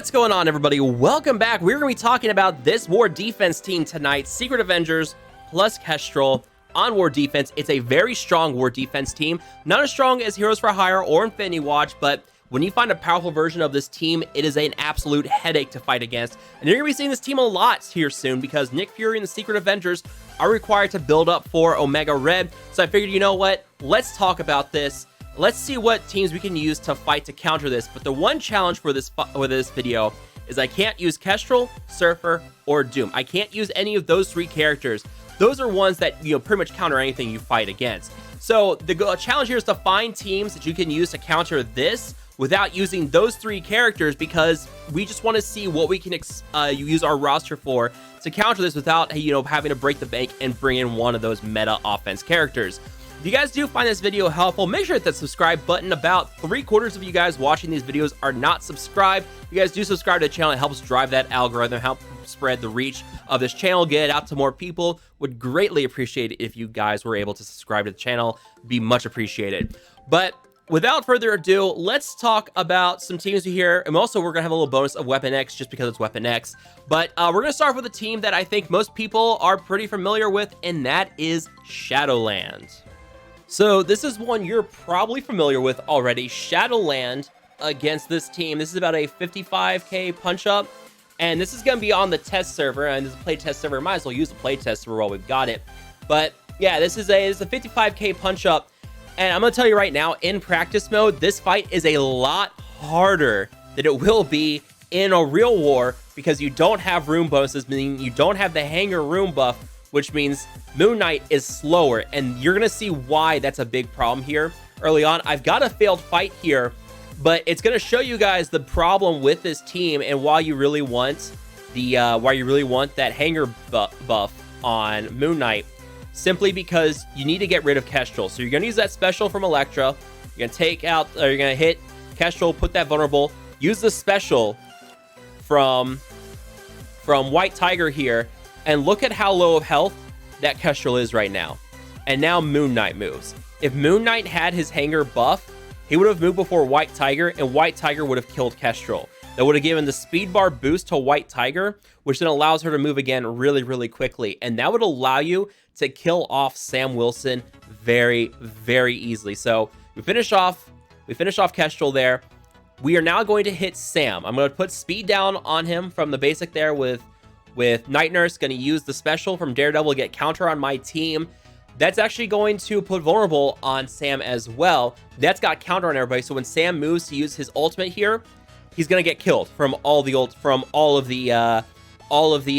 What's going on, everybody? Welcome back. We're going to be talking about this war defense team tonight. Secret Avengers plus Kestrel on war defense. It's a very strong war defense team. Not as strong as Heroes for Hire or Infinity Watch, but when you find a powerful version of this team, it is an absolute headache to fight against. And you're going to be seeing this team a lot here soon because Nick Fury and the Secret Avengers are required to build up for Omega Red. So I figured, you know what? Let's talk about this. Let's see what teams we can use to fight to counter this. But the one challenge for this video is I can't use Kestrel, Surfer, or Doom. I can't use any of those three characters. Those are ones that, you know, pretty much counter anything you fight against. So the challenge here is to find teams that you can use to counter this without using those three characters, because we just want to see what we can use our roster for to counter this without, you know, having to break the bank and bring in one of those meta offense characters. If you guys do find this video helpful, make sure to hit that subscribe button. About 3/4 of you guys watching these videos are not subscribed. If you guys do subscribe to the channel, it helps drive that algorithm, help spread the reach of this channel, get it out to more people. Would greatly appreciate it if you guys were able to subscribe to the channel. Be much appreciated. But without further ado, let's talk about some teams here. And also, we're going to have a little bonus of Weapon X just because it's Weapon X. But we're going to start with a team that I think most people are pretty familiar with, and that is Shadowland. So this is one you're probably familiar with already. Shadowland against this team. This is about a 55k punch-up. And this is going to be on the test server. And this is a play test server. Might as well use the play test server while we've got it. But yeah, this is a 55k punch-up. And I'm going to tell you right now, in practice mode, this fight is a lot harder than it will be in a real war, because you don't have room bonuses, meaning you don't have the hanger room buff, which means Moon Knight is slower. And you're going to see why that's a big problem here early on. I've got a failed fight here, but it's going to show you guys the problem with this team and why you really want that hanger buff on Moon Knight. Simply because you need to get rid of Kestrel. So you're going to use that special from Elektra. You're going to take out, or you're going to hit Kestrel, put that vulnerable. Use the special from White Tiger here. And look at how low of health that Kestrel is right now. And now Moon Knight moves. If Moon Knight had his hanger buff, he would have moved before White Tiger, and White Tiger would have killed Kestrel. That would have given the speed bar boost to White Tiger, which then allows her to move again really, really quickly. And that would allow you to kill off Sam Wilson very, very easily. So we finish off Kestrel there. We are now going to hit Sam. I'm going to put speed down on him from the basic there with Night Nurse. Going to use the special from Daredevil to get counter on my team. That's actually going to put vulnerable on Sam as well. That's got counter on everybody. So when Sam moves to use his ultimate here, he's going to get killed from all of the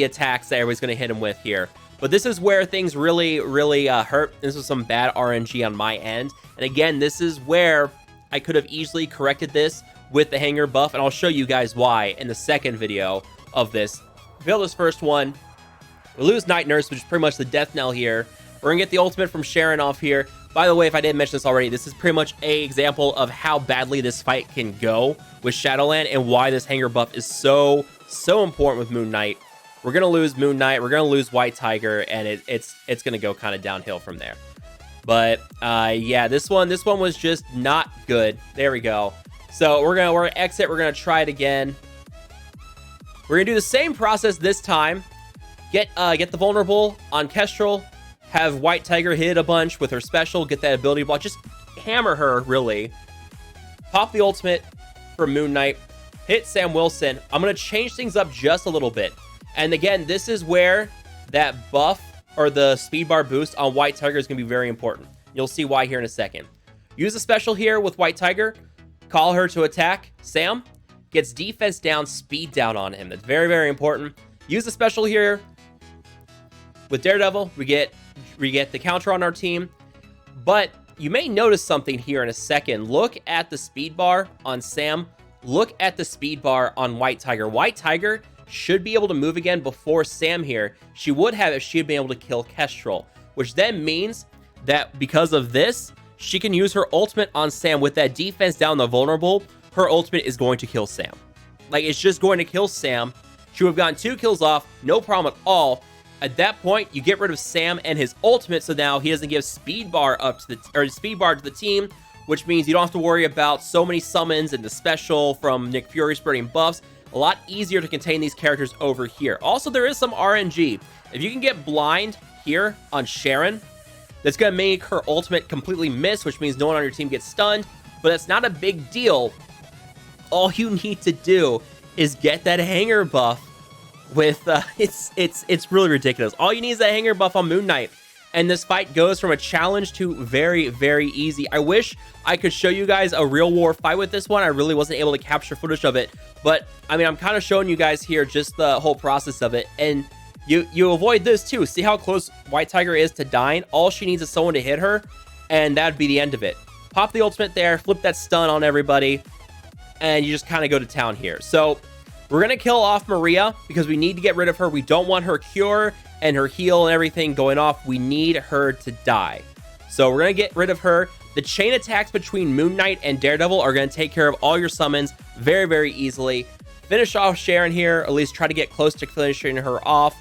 attacks that everybody's going to hit him with here. But this is where things really, really hurt. This was some bad RNG on my end. And again, this is where I could have easily corrected this with the hanger buff. And I'll show you guys why in the second video of this. Fail this first one. We lose Night Nurse, which is pretty much the death knell here. We're going to get the ultimate from Sharon off here. By the way, if I didn't mention this already, this is pretty much an example of how badly this fight can go with Shadowland and why this hanger buff is so important with Moon Knight. We're going to lose Moon Knight. We're going to lose White Tiger, and it's going to go kind of downhill from there. But yeah, this one was just not good. There we go. So we're gonna exit. We're going to try it again. We're going to do the same process this time. Get the vulnerable on Kestrel. Have White Tiger hit a bunch with her special. Get that ability block. Just hammer her, really. Pop the ultimate for Moon Knight. Hit Sam Wilson. I'm going to change things up just a little bit. And again, this is where that buff or the speed bar boost on White Tiger is going to be very important. You'll see why here in a second. Use a special here with White Tiger. Call her to attack. Sam gets defense down, speed down on him. That's very, very important. Use the special here with Daredevil. We get the counter on our team. But you may notice something here in a second. Look at the speed bar on Sam. Look at the speed bar on White Tiger. White Tiger should be able to move again before Sam here. She would have if she had been able to kill Kestrel, which then means that because of this, she can use her ultimate on Sam with that defense down the vulnerable. Her ultimate is going to kill Sam. Like, it's just going to kill Sam. She would have gotten 2 kills off, no problem at all. At that point, you get rid of Sam and his ultimate, so now he doesn't give speed bar to the team, which means you don't have to worry about so many summons and the special from Nick Fury spreading buffs. a lot easier to contain these characters over here. Also, there is some RNG. If you can get blind here on Sharon, that's going to make her ultimate completely miss, which means no one on your team gets stunned, but that's not a big deal. All you need to do is get that hanger buff with, it's really ridiculous. All you need is that hanger buff on Moon Knight, and this fight goes from a challenge to very, very easy. I wish I could show you guys a real war fight with this one. I really wasn't able to capture footage of it, but I mean, I'm kind of showing you guys here just the whole process of it, and you avoid this too. See how close White Tiger is to dying? All she needs is someone to hit her, and that'd be the end of it. Pop the ultimate there, flip that stun on everybody, and you just kind of go to town here. So we're going to kill off Maria because we need to get rid of her. We don't want her cure and her heal and everything going off. We need her to die. So we're going to get rid of her. The chain attacks between Moon Knight and Daredevil are going to take care of all your summons very, very easily. Finish off Sharon here, at least try to get close to finishing her off.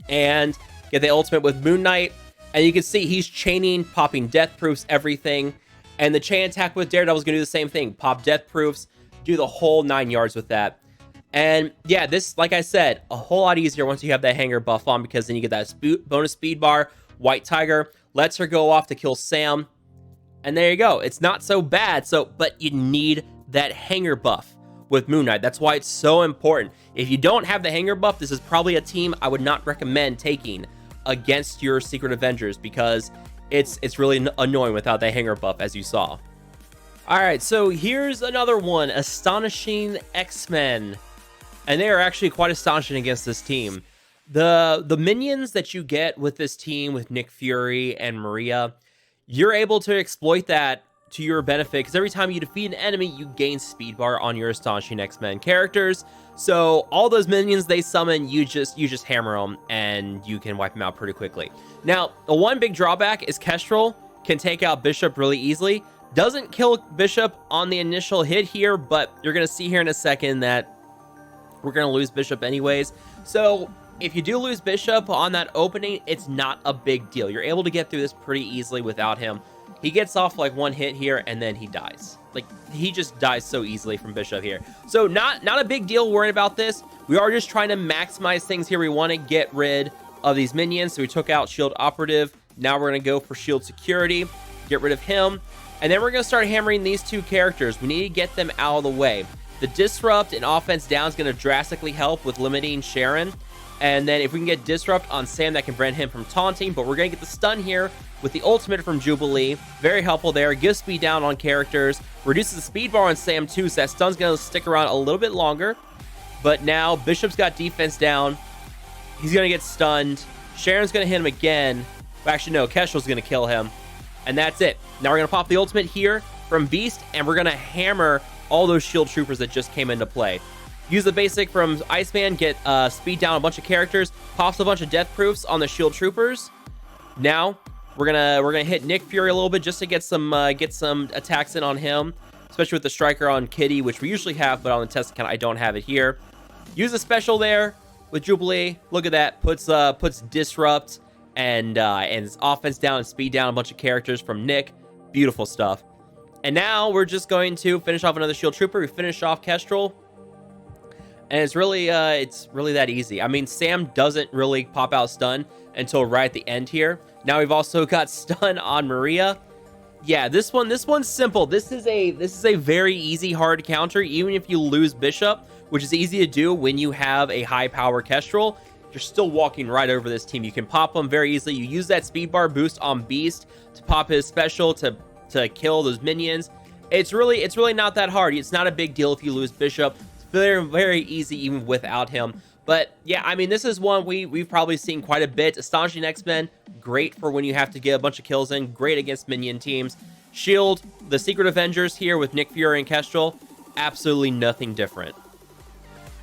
And get the ultimate with Moon Knight. And you can see he's chaining, popping death proofs, everything. And the chain attack with Daredevil is going to do the same thing. Pop death proofs, do the whole 9 yards with that. And yeah, this, like I said, a whole lot easier once you have that hanger buff on, because then you get that bonus speed bar. White Tiger lets her go off to kill Sam. And there you go. It's not so bad. But you need that hanger buff with Moon Knight. That's why it's so important. If you don't have the hanger buff, this is probably a team I would not recommend taking against your Secret Avengers, because it's really annoying without that hanger buff, as you saw. All right, so here's another one, Astonishing X-Men. And they are actually quite astonishing against this team. The minions that you get with this team, with Nick Fury and Maria, you're able to exploit that to your benefit, because every time you defeat an enemy, you gain speed bar on your Astonishing X-Men characters. So all those minions they summon, you just hammer them, and you can wipe them out pretty quickly. Now, the one big drawback is Kestrel can take out Bishop really easily. Doesn't kill Bishop on the initial hit here, but you're going to see here in a second that we're going to lose Bishop anyways. So if you do lose Bishop on that opening, it's not a big deal. You're able to get through this pretty easily without him. He gets off like one hit here, and then he dies. Like, he just dies so easily from Bishop here. So not a big deal worrying about this. We are just trying to maximize things here. We want to get rid of these minions. So we took out Shield Operative. Now we're going to go for Shield Security. Get rid of him. And then we're going to start hammering these two characters. We need to get them out of the way. The Disrupt and Offense Down is going to drastically help with limiting Sharon. And then if we can get Disrupt on Sam, that can prevent him from taunting. But we're going to get the stun here with the ultimate from Jubilee. Very helpful there. Gives speed down on characters. Reduces the speed bar on Sam too, so that stun's going to stick around a little bit longer. But now Bishop's got defense down. He's going to get stunned. Sharon's going to hit him again. Well, actually, no. Kestrel's going to kill him. And that's it. Now we're going to pop the ultimate here from Beast, and we're going to hammer all those shield troopers that just came into play. Use the basic from Iceman, get speed down a bunch of characters, pops a bunch of death proofs on the shield troopers. Now we're gonna hit Nick Fury a little bit just to get some attacks in on him, especially with the striker on Kitty, which we usually have, but on the test account I don't have it here. Use a special there with Jubilee. Look at that, puts Disrupt and offense down and speed down a bunch of characters from Nick. Beautiful stuff. And now we're just going to finish off another shield trooper. We finish off Kestrel. And it's really that easy. I mean, Sam doesn't really pop out stun until right at the end here. Now we've also got stun on Maria. Yeah, this one's simple. This is a very easy hard counter, even if you lose Bishop, which is easy to do when you have a high power Kestrel. You're still walking right over this team. You can pop them very easily. You use that speed bar boost on Beast to pop his special to kill those minions. It's really not that hard. It's not a big deal if you lose Bishop. Very, very easy even without him. But yeah, I mean, this is one we've probably seen quite a bit. Astonishing X-Men, great for when you have to get a bunch of kills in. Great against minion teams. Shield, the Secret Avengers here with Nick Fury and Kestrel, absolutely nothing different.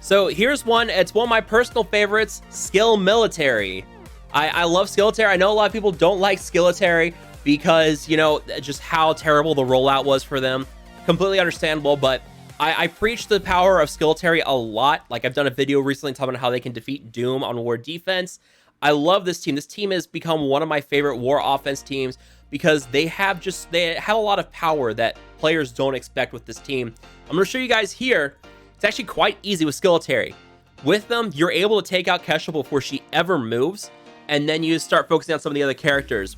So here's one. It's one of my personal favorites, Skilitary. I love Skilitary. I know a lot of people don't like Skilitary because, you know, just how terrible the rollout was for them. Completely understandable, but I preach the power of Skilitary a lot. Like, I've done a video recently talking about how they can defeat Doom on war defense. I love this team. This team has become one of my favorite war offense teams because they have a lot of power that players don't expect with this team. I'm going to show you guys here. It's actually quite easy with Skilitary. With them, you're able to take out Kestrel before she ever moves, and then you start focusing on some of the other characters.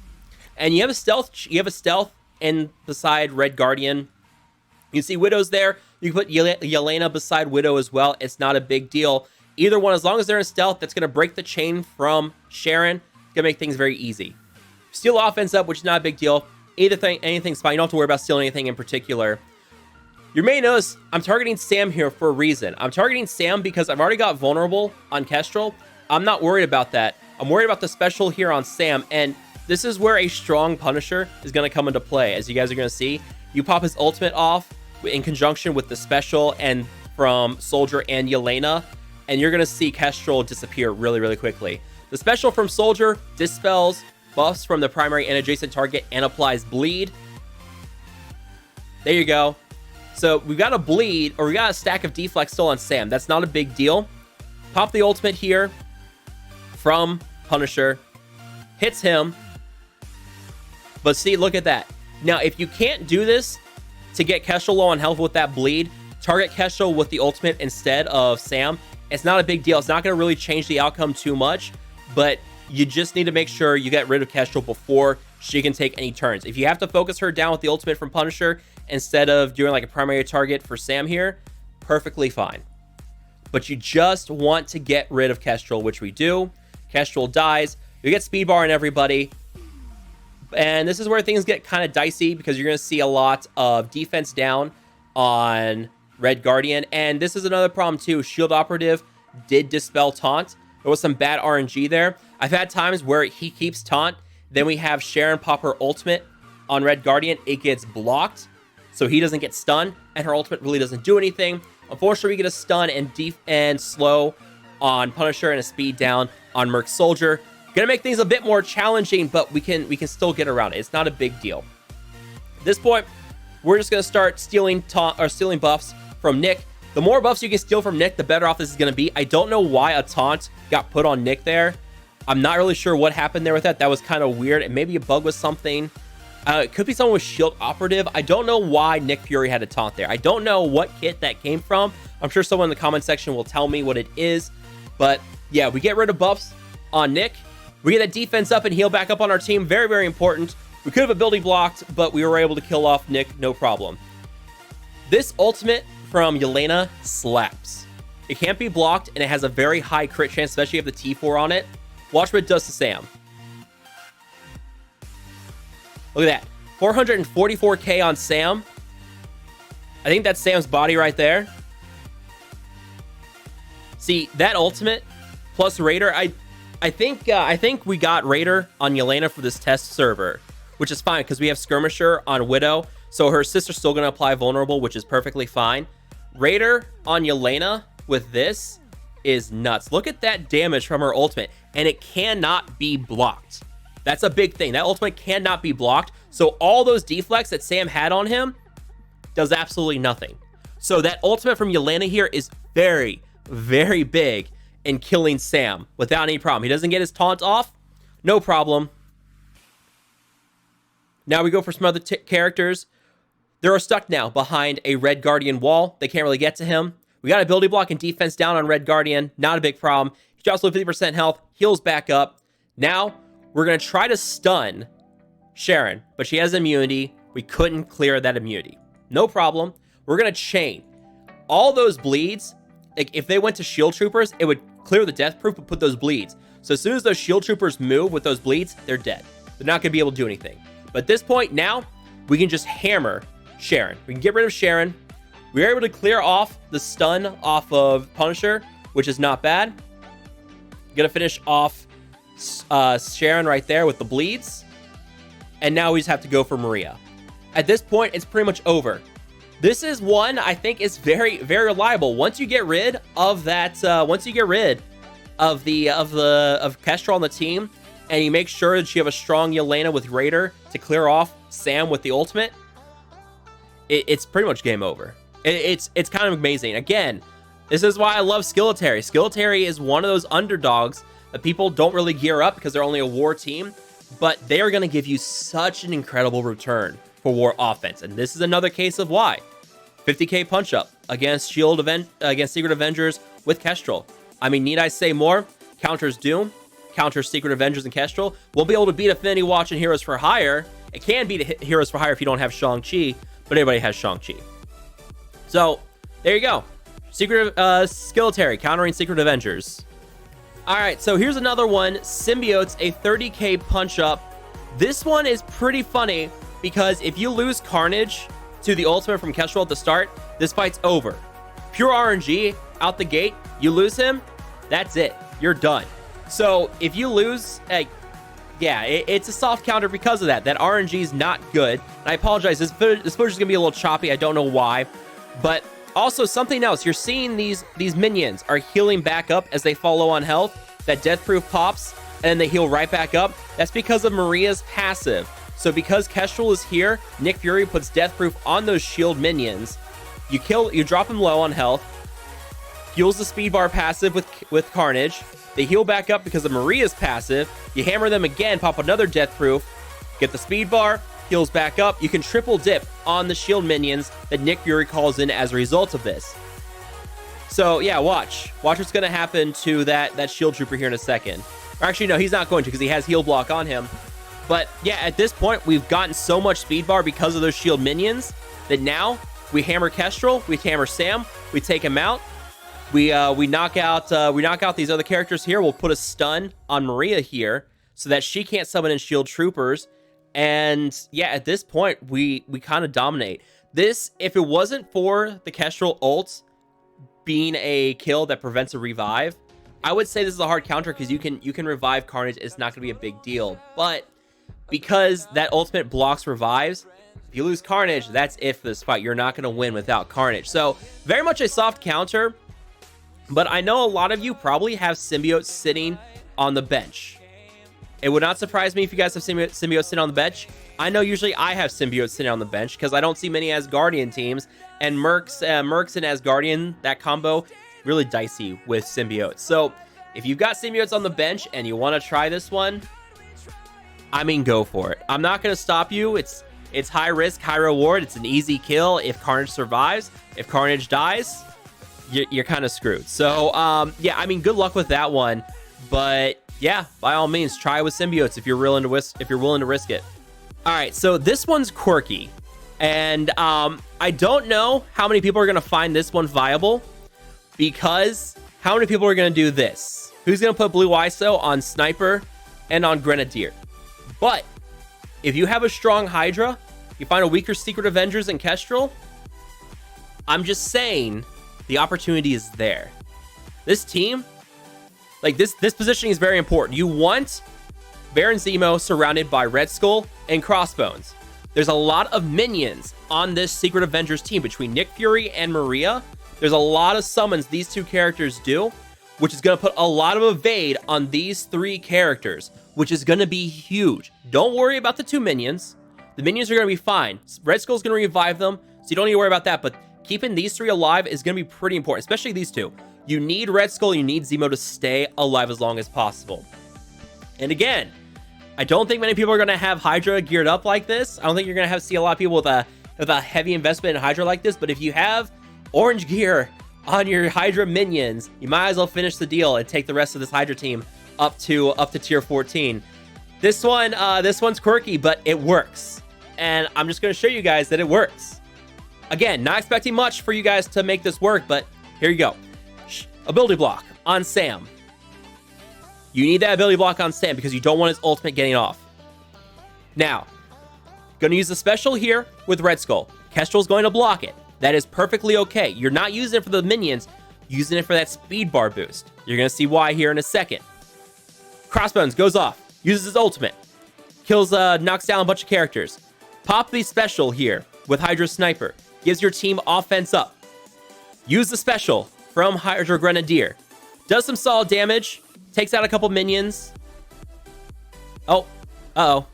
And you have a stealth in beside Red Guardian. You can see Widow's there. You can put Yelena beside Widow as well. It's not a big deal. Either one, as long as they're in stealth, that's going to break the chain from Sharon. It's going to make things very easy. Steal offense up, which is not a big deal. Anything's fine. You don't have to worry about stealing anything in particular. You may notice I'm targeting Sam here for a reason. I'm targeting Sam because I've already got vulnerable on Kestrel. I'm not worried about that. I'm worried about the special here on Sam, and this is where a strong Punisher is going to come into play. As you guys are going to see, you pop his ultimate off in conjunction with the special and from Soldier and Yelena, and you're going to see Kestrel disappear really, really quickly. The special from Soldier dispels buffs from the primary and adjacent target and applies bleed. There you go. So we've got a bleed, or we got a stack of deflex still on Sam. That's not a big deal. Pop the ultimate here from Punisher. Hits him. But see, look at that. Now, if you can't do this to get Kestrel low on health with that bleed, target Kestrel with the ultimate instead of Sam. It's not a big deal. It's not going to really change the outcome too much, but you just need to make sure you get rid of Kestrel before she can take any turns. If you have to focus her down with the ultimate from Punisher instead of doing like a primary target for Sam here, perfectly fine. But you just want to get rid of Kestrel, which we do. Kestrel dies. You get speed bar on everybody. And this is where things get kind of dicey because you're going to see a lot of defense down on Red Guardian. And this is another problem too. Shield Operative did dispel taunt. There was some bad RNG there. I've had times where he keeps taunt. Then we have Sharon pop her ultimate on Red Guardian. It gets blocked, so he doesn't get stunned, and her ultimate really doesn't do anything. Unfortunately, we get a stun and slow on Punisher and a speed down on Merc Soldier. Gonna make things a bit more challenging, but we can still get around it. It's not a big deal. At this point, we're just gonna start stealing buffs from Nick. The more buffs you can steal from Nick, the better off this is gonna be. I don't know why a taunt got put on Nick there. I'm not really sure what happened there with that. That was kind of weird. And maybe a bug with something. It could be someone with Shield Operative. I don't know why Nick Fury had a taunt there. I don't know what kit that came from. I'm sure someone in the comment section will tell me what it is. But yeah, we get rid of buffs on Nick. We get that defense up and heal back up on our team. Very, very important. We could have ability blocked, but we were able to kill off Nick, no problem. This ultimate from Yelena slaps. It can't be blocked, and it has a very high crit chance, especially if you have the T4 on it. Watch what it does to Sam. Look at that. 444k on Sam. I think that's Sam's body right there. See, that ultimate plus Raider, I think we got Raider on Yelena for this test server, which is fine because we have Skirmisher on Widow, so her sister's still going to apply vulnerable, which is perfectly fine. Raider on Yelena with this is nuts. Look at that damage from her ultimate, and it cannot be blocked. That's a big thing. That ultimate cannot be blocked, so all those deflects that Sam had on him does absolutely nothing. So that ultimate from Yelena here is very, very big in killing Sam without any problem. He doesn't get his taunt off, no problem. Now we go for some other characters. They're stuck now behind a Red Guardian wall. They can't really get to him. We got ability block and defense down on Red Guardian. Not a big problem. He drops below 50% health, heals back up. Now we're going to try to stun Sharon, but she has immunity. We couldn't clear that immunity. No problem. We're going to chain. All those bleeds, like if they went to shield troopers, it would clear the death proof and put those bleeds. So as soon as those shield troopers move with those bleeds, they're dead. They're not going to be able to do anything. But at this point now, we can just hammer Sharon. We can get rid of Sharon. We are able to clear off the stun off of Punisher, which is not bad. Gonna finish off Sharon right there with the bleeds. And now we just have to go for Maria. At this point, it's pretty much over. This is one I think is very, very reliable. Once you get rid of that, once you get rid of Kestrel on the team, and you make sure that you have a strong Yelena with Raider to clear off Sam with the ultimate, it's pretty much game over. It's kind of amazing. Again, this is why I love Skilitary. Skilitary is one of those underdogs that people don't really gear up because they're only a war team, but they are going to give you such an incredible return for war offense. And this is another case of why. 50k punch up against against Secret Avengers with Kestrel. I mean, need I say more? Counters Doom, counters Secret Avengers and Kestrel. We'll be able to beat Affinity Watch and Heroes for Hire. It can beat Heroes for Hire if you don't have Shang-Chi, but everybody has Shang-Chi. So, there you go. Skilitary, countering Secret Avengers. Alright, so here's another one. Symbiotes, a 30k punch up. This one is pretty funny because if you lose Carnage to the ultimate from Kestrel at the start, this fight's over. Pure RNG, out the gate, you lose him, that's it. You're done. So if you lose, yeah, it's a soft counter because of that. That RNG is not good. And I apologize, this footage is going to be a little choppy. I don't know why. But also something else, you're seeing these minions are healing back up as they fall low on health. That death proof pops, and then they heal right back up. That's because of Maria's passive. So because Kestrel is here, Nick Fury puts death proof on those shield minions. You drop them low on health. Fuels the speed bar passive with Carnage. They heal back up because of Maria's passive. You hammer them again, pop another death proof, get the speed bar, heals back up. You can triple dip on the shield minions that Nick Fury calls in as a result of this. So yeah, watch what's going to happen to that shield trooper here in a second. Or actually, no, he's not going to because he has heal block on him. But yeah, at this point, we've gotten so much speed bar because of those shield minions that now we hammer Kestrel, we hammer Sam, we take him out. We knock out these other characters here. We'll put a stun on Maria here so that she can't summon in shield troopers. And yeah, at this point, we kind of dominate. This, if it wasn't for the Kestrel ult being a kill that prevents a revive, I would say this is a hard counter because you can revive Carnage. It's not going to be a big deal. But because that ultimate blocks revives, if you lose Carnage, that's it for this fight. You're not going to win without Carnage. So very much a soft counter. But I know a lot of you probably have Symbiotes sitting on the bench. It would not surprise me if you guys have Symbiotes sitting on the bench. I know usually I have Symbiotes sitting on the bench because I don't see many Asgardian teams. And Mercs and Asgardian, that combo, really dicey with Symbiotes. So if you've got Symbiotes on the bench and you want to try this one, I mean, go for it. I'm not going to stop you. It's high risk, high reward. It's an easy kill if Carnage survives. If Carnage dies, you're kind of screwed. So yeah, I mean, good luck with that one. But yeah, by all means, try with Symbiotes if you're willing to risk it. All right, so this one's quirky, and I don't know how many people are going to find this one viable, because how many people are going to do this? Who's going to put Blue ISO on Sniper and on Grenadier? But if you have a strong Hydra, you find a weaker Secret Avengers and Kestrel, I'm just saying the opportunity is there. This team, like this positioning is very important. You want Baron Zemo surrounded by Red Skull and Crossbones. There's a lot of minions on this Secret Avengers team between Nick Fury and Maria. There's a lot of summons these two characters do, which is going to put a lot of evade on these three characters, which is going to be huge. Don't worry about the two minions. The minions are going to be fine. Red Skull's going to revive them, so you don't need to worry about that. But keeping these three alive is going to be pretty important, especially these two. You need Red Skull, you need Zemo to stay alive as long as possible. And again, I don't think many people are going to have Hydra geared up like this. I don't think you're going to see a lot of people with a heavy investment in Hydra like this. But if you have orange gear on your Hydra minions, you might as well finish the deal and take the rest of this Hydra team up to tier 14. This one's quirky, but it works. And I'm just going to show you guys that it works. Again, not expecting much for you guys to make this work, but here you go. Ability block on Sam. You need that ability block on Sam because you don't want his ultimate getting off. Now, gonna use the special here with Red Skull. Kestrel's going to block it. That is perfectly okay. You're not using it for the minions, using it for that speed bar boost. You're gonna see why here in a second. Crossbones goes off, uses his ultimate, kills, knocks down a bunch of characters. Pop the special here with Hydra Sniper. Gives your team offense up. Use the special from Hydra Grenadier. Does some solid damage. Takes out a couple minions. Oh. Uh-oh.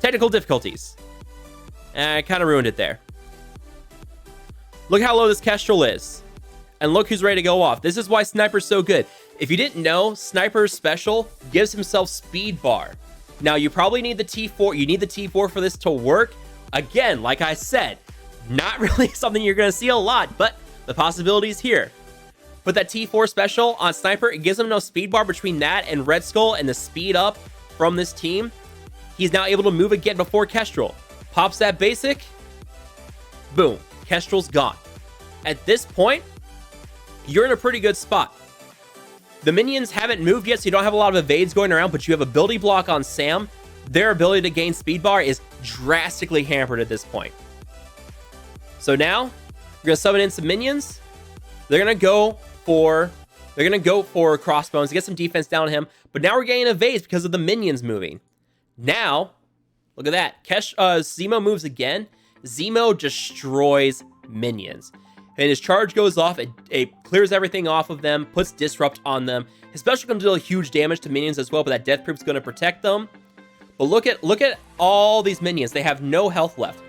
Technical difficulties. I kind of ruined it there. Look how low this Kestrel is. And look who's ready to go off. This is why Sniper's so good. If you didn't know, Sniper's special gives himself speed bar. Now, you probably need the T4. You need the T4 for this to work. Again, like I said, Not really something you're going to see a lot, but the possibility is here. Put that T4 special on Sniper. It gives him no speed bar between that and Red Skull and the speed up from this team. He's now able to move again before Kestrel. Pops that basic. Boom. Kestrel's gone. At this point, you're in a pretty good spot. The minions haven't moved yet, so you don't have a lot of evades going around, but you have ability block on Sam. Their ability to gain speed bar is drastically hampered at this point. So now, we're going to summon in some minions. They're going to go for Crossbones to get some defense down on him, but now we're getting evades because of the minions moving. Now, look at that. Zemo moves again. Zemo destroys minions. And his charge goes off. It clears everything off of them, puts Disrupt on them. His special can deal huge damage to minions as well, but that Death Proof's going to protect them. But look at all these minions. They have no health left.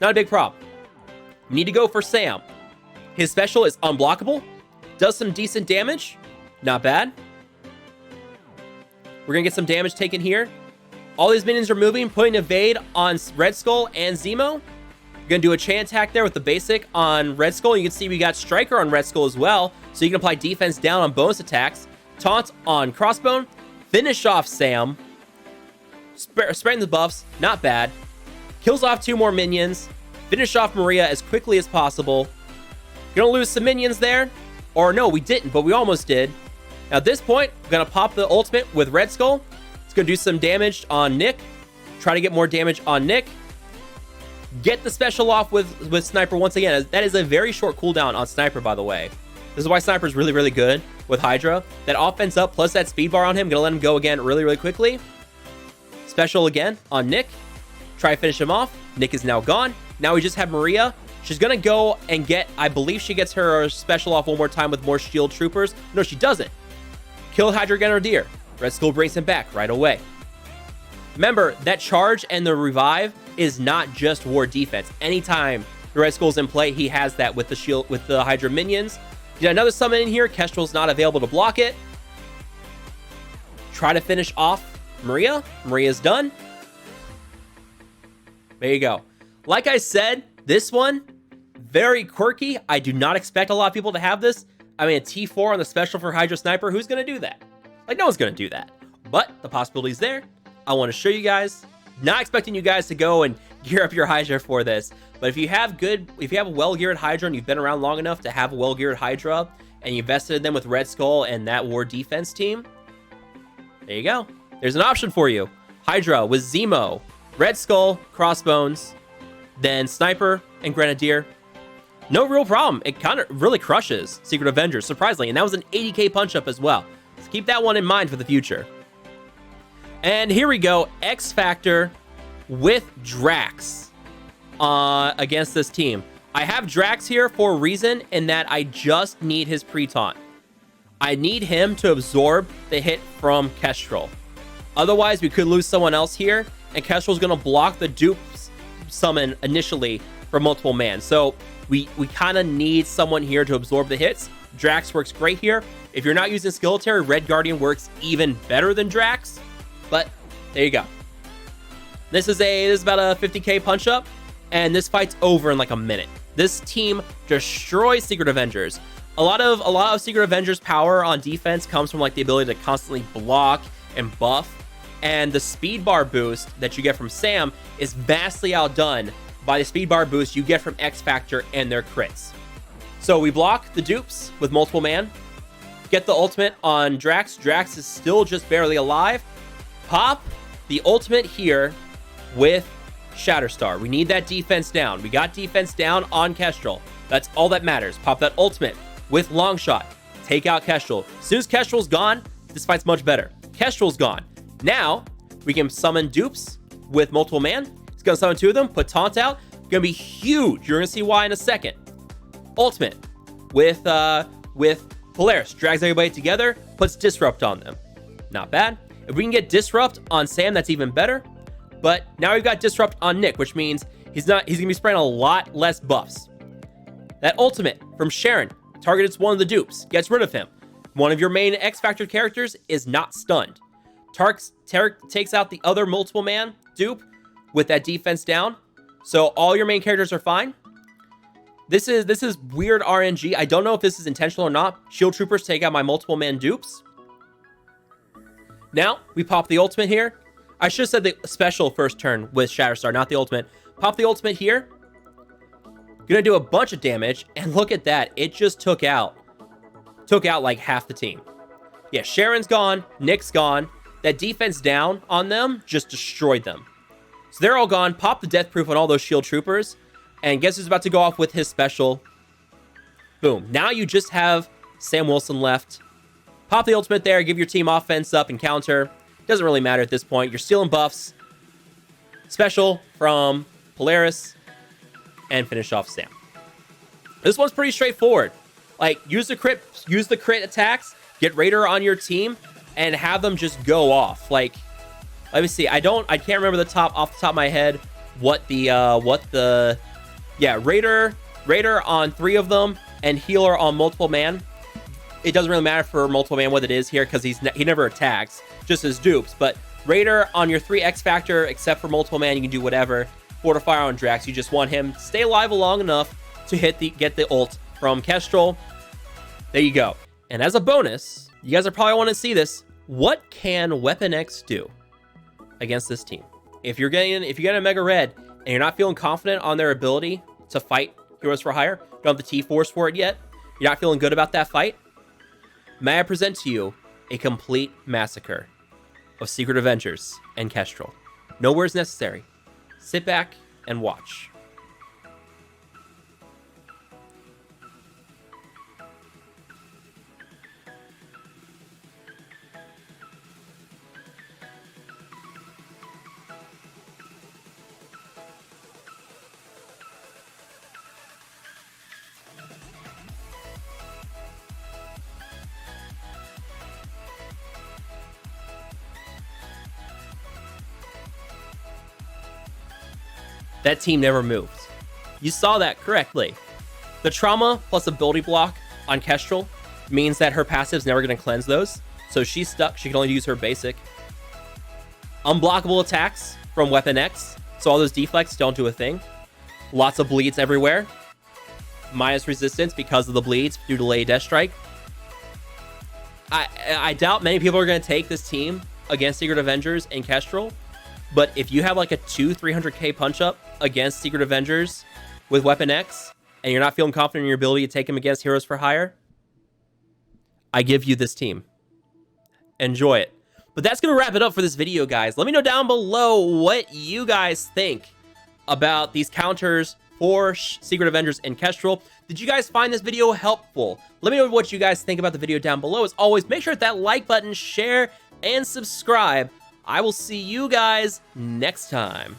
Not a big problem. We need to go for Sam. His special is unblockable. Does some decent damage. Not bad. We're going to get some damage taken here. All these minions are moving, putting evade on Red Skull and Zemo. Gonna do a chain attack there with the basic on Red Skull. You can see we got Striker on Red Skull as well, so you can apply defense down on bonus attacks. Taunt on Crossbone. Finish off Sam. Spreading the buffs, not bad. Kills off 2 more minions. Finish off Maria as quickly as possible. Gonna lose some minions there. Or no, we didn't, but we almost did. Now at this point, we're gonna pop the ultimate with Red Skull. It's gonna do some damage on Nick. Try to get more damage on Nick. Get the special off with Sniper once again. That is a very short cooldown on Sniper, by the way. This is why Sniper is really, really good with Hydra. That offense up plus that speed bar on him. Gonna let him go again really, really quickly. Special again on Nick. Try to finish him off. Nick is now gone. Now we just have Maria. She's gonna go and get, I believe she gets her special off one more time with more shield troopers. No, she doesn't. Kill Hydra Grenadier. Red Skull brings him back right away. Remember, that charge and the revive is not just war defense. Anytime the Red Skull's in play, he has that with the shield, with the Hydra minions. Get another summon in here. Kestrel's not available to block it. Try to finish off Maria. Maria's done. There you go. Like I said, this one, very quirky. I do not expect a lot of people to have this. I mean, a T4 on the special for Hydra Sniper. Who's going to do that? Like, no one's going to do that. But the possibility's there. I want to show you guys. Not expecting you guys to go and gear up your Hydra for this. But if you have a well-geared Hydra and you've been around long enough to have a well-geared Hydra and you invested in them with Red Skull and that war defense team, there you go. There's an option for you. Hydra with Zemo, Red Skull, Crossbones, then Sniper and Grenadier. No real problem. It kind of really crushes Secret Avengers, surprisingly. And that was an 80k punch-up as well. So keep that one in mind for the future. And here we go. X Factor with Drax against this team. I have Drax here for a reason in that I just need his pre-taunt. I need him to absorb the hit from Kestrel. Otherwise, we could lose someone else here, and Kestrel's going to block the dupes summon initially for multiple man. So we kind of need someone here to absorb the hits. Drax works great here. If you're not using Skilitary, Red Guardian works even better than Drax. But there you go. This is about a 50k punch up, and this fight's over in like a minute. This team destroys Secret Avengers. A lot of Secret Avengers power on defense comes from like the ability to constantly block and buff, and the speed bar boost that you get from Sam is vastly outdone by the speed bar boost you get from X Factor and their crits. So we block the dupes with multiple man, get the ultimate on Drax. Drax is still just barely alive. Pop the ultimate here with Shatterstar. We need that defense down. We got defense down on Kestrel. That's all that matters. Pop that ultimate with Longshot. Take out Kestrel. As soon as Kestrel's gone, this fight's much better. Kestrel's gone. Now, we can summon dupes with multiple man. It's going to summon 2 of them. Put Taunt out. Going to be huge. You're going to see why in a second. Ultimate with Polaris. Drags everybody together. Puts Disrupt on them. Not bad. If we can get Disrupt on Sam, that's even better. But now we've got Disrupt on Nick, which means he's going to be spraying a lot less buffs. That ultimate from Sharon targets one of the dupes, gets rid of him. One of your main X Factor characters is not stunned. Tarek takes out the other multiple man dupe with that defense down. So all your main characters are fine. This is weird RNG. I don't know if this is intentional or not. Shield Troopers take out my multiple man dupes. Now, we pop the ultimate here. I should have said the special first turn with Shatterstar, not the ultimate. Pop the ultimate here. Gonna do a bunch of damage, and look at that. It just took out like half the team. Yeah, Sharon's gone. Nick's gone. That defense down on them just destroyed them. So they're all gone. Pop the death proof on all those shield troopers. And guess who's about to go off with his special? Boom. Now you just have Sam Wilson left. Pop the ultimate there. Give your team offense up and counter. Doesn't really matter at this point. You're stealing buffs. Special from Polaris. And finish off Sam. This one's pretty straightforward. Like, use the crit attacks. Get Raider on your team. And have them just go off. Like, let me see. I can't remember off the top of my head yeah, Raider on 3 of them and Healer on multiple man. It doesn't really matter for multiple man what it is here because he never attacks, just his dupes. But Raider on your 3 X Factor, except for multiple man, you can do whatever. Fortify on Drax, you just want him to stay alive long enough to get the ult from Kestrel. There you go. And as a bonus, you guys are probably want to see this. What can Weapon X do against this team? If you get a Mega Red and you're not feeling confident on their ability to fight Heroes for Hire, you don't have the T-Force for it yet, you're not feeling good about that fight, may I present to you a complete massacre of Secret Avengers and Kestrel. No words necessary. Sit back and watch. That team never moved. You saw that correctly. The trauma plus ability block on Kestrel means that her passive's never going to cleanse those. So she's stuck. She can only use her basic. Unblockable attacks from Weapon X. So all those deflects don't do a thing. Lots of bleeds everywhere. Minus resistance because of the bleeds due to Lay Death Strike. I doubt many people are going to take this team against Secret Avengers and Kestrel. But if you have like a 300k punch up against Secret Avengers with Weapon X, and you're not feeling confident in your ability to take them against Heroes for Hire, I give you this team. Enjoy it. But that's going to wrap it up for this video, guys. Let me know down below what you guys think about these counters for Secret Avengers and Kestrel. Did you guys find this video helpful? Let me know what you guys think about the video down below. As always, make sure to hit that like button, share, and subscribe. I will see you guys next time.